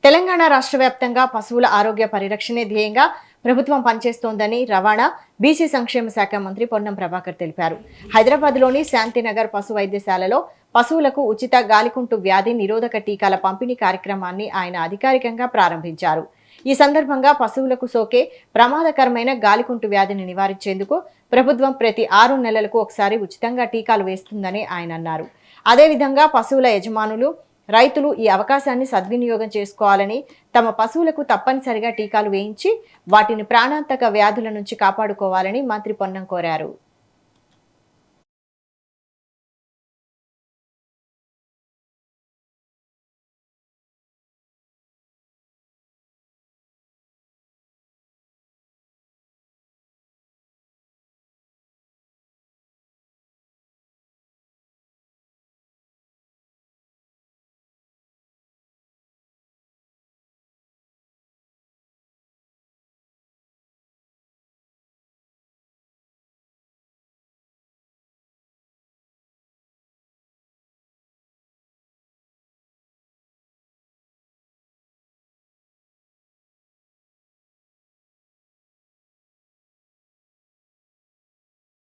తెలంగాణ రాష్ట్ర వ్యాప్తంగా పశువుల ఆరోగ్య పరిరక్షణే ధ్యేయంగా ప్రభుత్వం పనిచేస్తోందని రవాణా బీసీ సంక్షేమ శాఖ మంత్రి పొన్నం ప్రభాకర్ తెలిపారు. హైదరాబాద్లోని శాంతినగర్ పశు వైద్యశాలలో పశువులకు ఉచిత గాలికుంటు వ్యాధి నిరోధక టీకాల పంపిణీ కార్యక్రమాన్ని ఆయన అధికారికంగా ప్రారంభించారు. ఈ సందర్భంగా పశువులకు సోకే ప్రమాదకరమైన గాలికుంటు వ్యాధిని నివారించేందుకు ప్రభుత్వం ప్రతి 6 నెలలకు ఒకసారి ఉచితంగా టీకాలు వేస్తుందని ఆయన అన్నారు. అదేవిధంగా పశువుల యజమానులు రైతులు ఈ అవకాశాన్ని సద్వినియోగం చేసుకోవాలని, తమ పశువులకు తప్పనిసరిగా టీకాలు వేయించి వాటిని ప్రాణాంతక వ్యాధుల నుంచి కాపాడుకోవాలని మంత్రి పొన్నం కోరారు.